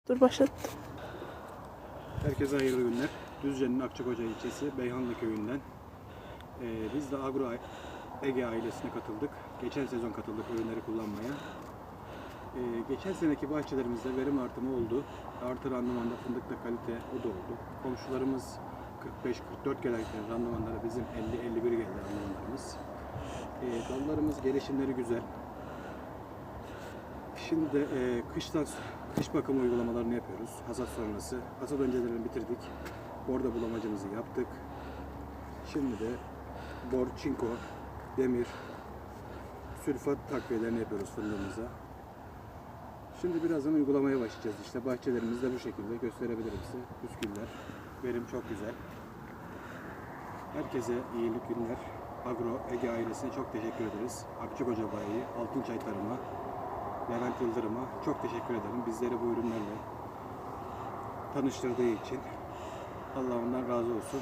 Dur başlat. Herkese hayırlı günler. Düzce'nin Akçakoca ilçesi Beyhanlı köyünden. Biz de Agro Ege ailesine katıldık. Geçen sezon katıldık ürünleri kullanmaya. Geçen seneki bahçelerimizde verim artımı oldu. Artı randımanda fındıkta kalite o da oldu. Komşularımız 45-44 gelen randımanlara bizim 50-51 geldi randımanlarımız. Dallarımız gelişimleri güzel. Şimdi de kış bakım uygulamalarını yapıyoruz. Hasat sonrası. Hasat öncelerini bitirdik. Borda bulamacımızı yaptık. Şimdi de bor, çinko, demir, sülfat takviyelerini yapıyoruz fındığımıza. Şimdi birazdan uygulamaya başlayacağız. İşte bahçelerimizde bu şekilde gösterebilirim size. Püsküller. Verim çok güzel. Herkese iyilik günler. Agro Ege ailesine çok teşekkür ederiz. Akçakoca Bayi, Altınçay Tarım'a, Levent Yıldırım'a çok teşekkür ederim. Bizleri bu ürünlerle tanıştırdığı için. Allah ondan razı olsun.